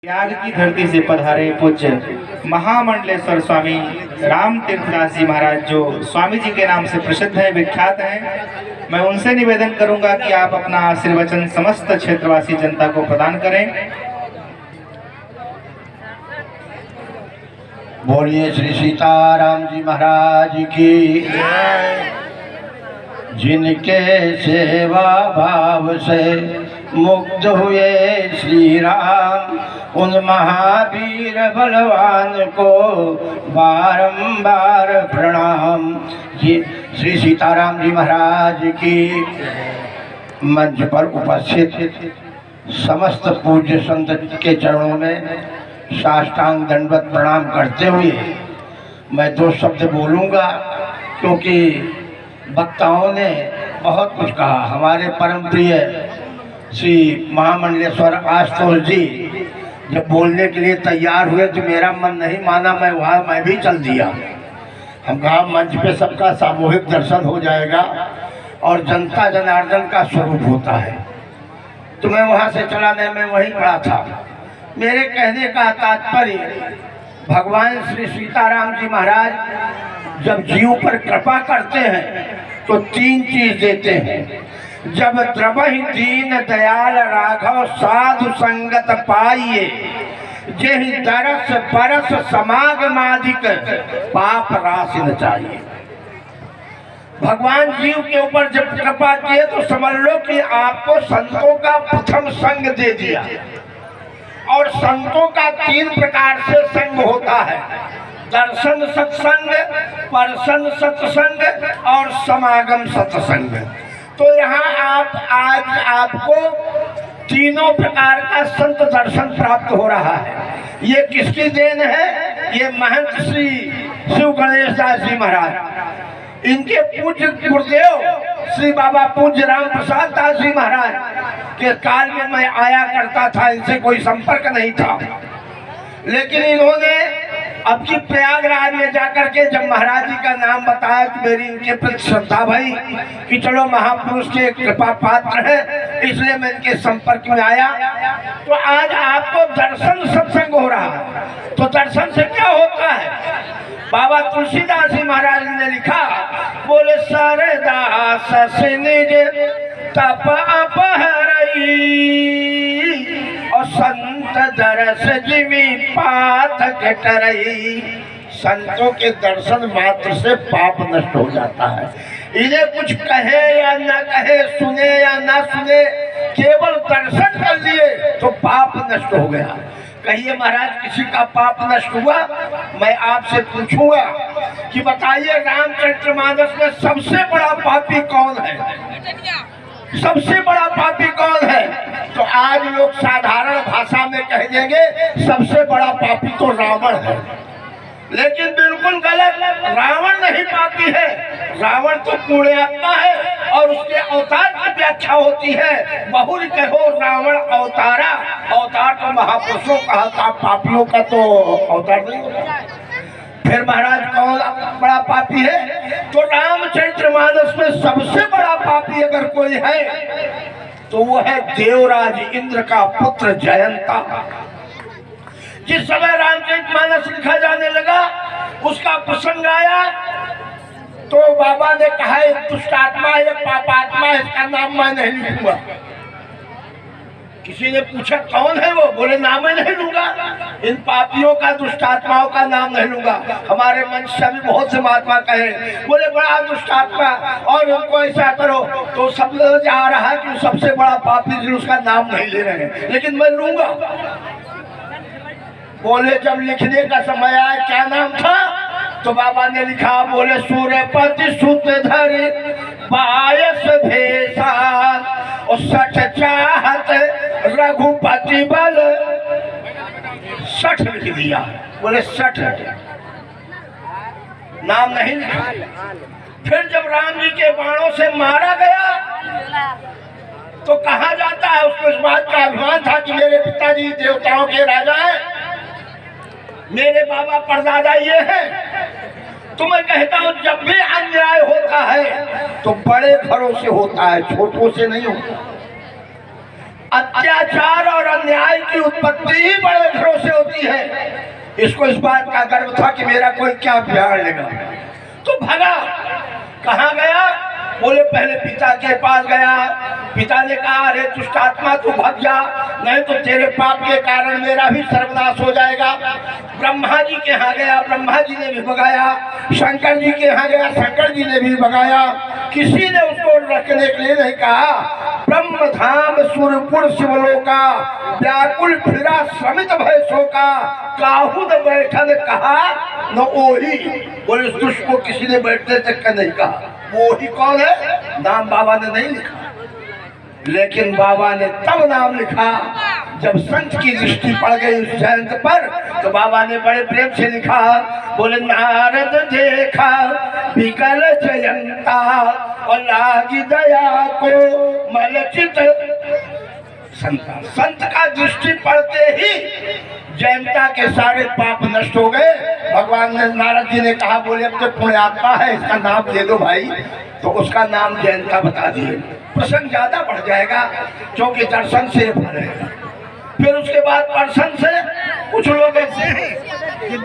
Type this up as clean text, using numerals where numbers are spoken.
त्याग की धरती से पधारे पूज्य महामंडलेश्वर स्वामी राम तीर्थदास जी महाराज जो स्वामी जी के नाम से प्रसिद्ध है, विख्यात हैं। मैं उनसे निवेदन करूंगा कि आप अपना आशीर्वचन समस्त क्षेत्रवासी जनता को प्रदान करें। बोलिए श्री सीताराम जी महाराज की। जिनके सेवा भाव से मुक्त हुए श्री राम, उन महावीर बलवान को बारंबार प्रणाम। ये श्री सीताराम जी महाराज की। मंच पर उपस्थित समस्त पूज्य संत के चरणों में साष्टांग दंडवत प्रणाम करते हुए मैं दो शब्द बोलूँगा, क्योंकि वक्ताओं ने बहुत कुछ कहा। हमारे परम प्रिय श्री महामंडलेश्वर आशुतोष जी जब बोलने के लिए तैयार हुए तो मेरा मन नहीं माना, मैं भी चल दिया। हम कहा मंच पे सबका सामूहिक दर्शन हो जाएगा और जनता जनार्दन का स्वरूप होता है, तो मैं वहाँ से चला नहीं, मैं वहीं खड़ा था। मेरे कहने का तात्पर्य, भगवान श्री सीताराम जी महाराज जब जीव पर कृपा करते हैं तो तीन चीज देते हैं। जब द्रवहि दीन दयाल राघव साधु संगत पाइए, जेहि दरस बरस समागमादिक पाप राशि न चाहिए। भगवान जीव के ऊपर जब कृपा किए तो समझ लो कि आपको संतों का प्रथम संग दे दिया। और संतों का तीन प्रकार से संग होता है: दर्शन सत्संग, परसन सत्संग और समागम सत्संग। तो यहाँ आज आपको तीनों प्रकार का संत दर्शन प्राप्त हो रहा है। ये किसकी देन है? ये महंत श्री शिव गणेश दास जी महाराज, इनके पूज्य गुरुदेव श्री बाबा पूज्य राम प्रसाद दास जी महाराज के काल में मैं आया करता था। इनसे कोई संपर्क नहीं था, लेकिन इन्होंने अब की प्रयागराज में जाकर के जब महाराज जी का नाम बताया तो मेरी इनके प्रति श्रद्धा भई कि चलो महापुरुष के कृपा पात्र है, इसलिए मैं इनके संपर्क में आया। तो आज आपको दर्शन सत्संग हो रहा है। तो दर्शन से क्या होता है? बाबा तुलसीदास जी महाराज ने लिखा, बोले सरदास निज तप अपहरई, और संत दरस जिमी पातक टरई। संतों के दर्शन मात्र से पाप नष्ट हो जाता है। इन्हें कुछ कहे या ना कहे, सुने या ना सुने, केवल दर्शन कर लिए तो पाप नष्ट हो गया। कहिए महाराज किसी का पाप नष्ट हुआ? मैं आपसे पूछूंगा कि बताइए रामचरितमानस में सबसे बड़ा पापी कौन है? सबसे बड़ा पापी कौन है? तो आज लोग साधारण भाषा में कह देंगे सबसे बड़ा पापी तो रावण है, लेकिन बिल्कुल गलत। रावण नहीं पापी है, रावण तो पुण्यात्मा है और उसके अवतार की व्याख्या होती है, बहुरी कहो रावण अवतारा। अवतार तो महापुरुषों कहा था, पापियों का तो अवतार नहीं होता। फिर महाराज कौन बड़ा पापी है? तो रामचरितमानस में सबसे बड़ा पापी अगर कोई है तो वो है देवराज इंद्र का पुत्र जयंता। जिस समय रामचरितमानस लिखा जाने लगा, उसका प्रसंग आया तो बाबा ने कहा एक दुष्ट आत्मा है, एक पापात्मा है, इसका नाम मैं नहीं लिखूंगा। किसी ने पूछा कौन है वो? बोले नाम ही नहीं लूंगा, इन पापियों का, दुष्ट आत्माओं का नाम नहीं लूंगा। हमारे मंच से भी बहुत से महात्मा कहे, बोले बड़ा दुष्ट आत्मा और उनको ऐसा करो, तो सब जा रहा है कि सबसे बड़ा पापी जी, उसका नाम नहीं ले रहे हैं, लेकिन मैं लूंगा। बोले जब लिखने का समय आया क्या नाम था? तो बाबा ने लिखा, बोले सूर्यपति सूत्रधर बायस भेषा, और सठ चाहत रघुपति बल। 60 लिख दिया। बोले 60 नाम नहीं लिखा। फिर जब राम जी के बाणों से मारा गया तो कहा जाता है, उसको इस बात का अभिमान था कि मेरे पिताजी देवताओं के राजा हैं, मेरे बाबा परदादा ये हैं। तो मैं कहता हूँ जब भी अन्याय होता है तो बड़े घरों से होता है, छोटों से नहीं होता। अत्याचार और अन्याय की उत्पत्ति ही बड़े घरों से होती है। इसको इस बात का गर्व था कि मेरा कोई क्या बिगाड़ लेगा, तो भगा। कहाँ गया? बोले पहले पिता के पास गया। पिता ने कहा अरे दुष्टात्मा तू भाग जा, नहीं तो तेरे पाप के कारण मेरा भी सर्वनाश हो जाएगा। ब्रह्मा जी के यहाँ गया, ब्रह्मा जी ने भी भगाया। शंकर जी के यहाँ गया, शंकर जी ने भी भगाया। किसी ने उसको रखने के लिए नहीं कहा। ब्रह्म धाम सुरपुर शिवलोका, व्याकुल फिरा श्रमित भय शोका, काहू न बैठन कहा न ओही। बोले उस दुष्ट को किसी ने बैठने तक का नहीं कहा। वो ही कौन है? नाम बाबा ने नहीं लिखा, लेकिन बाबा ने तब नाम लिखा जब संत की दृष्टि पड़ गई उस जयंत पर, तो बाबा ने बड़े प्रेम से लिखा। बोले नारद देखा विकल जयंता और लागी दया को मलचित संता। संत का दृष्टि पड़ते ही जयंता के सारे पाप नष्ट हो गए। भगवान ने, नारद जी ने कहा बोले अब तो पुण्यात्मा है, इसका नाम दे दो भाई। तो उसका नाम जयंता बता दिए। प्रसंग ज्यादा बढ़ जाएगा क्योंकि दर्शन से फल है। फिर उसके बाद दर्शन से कुछ लोग ऐसे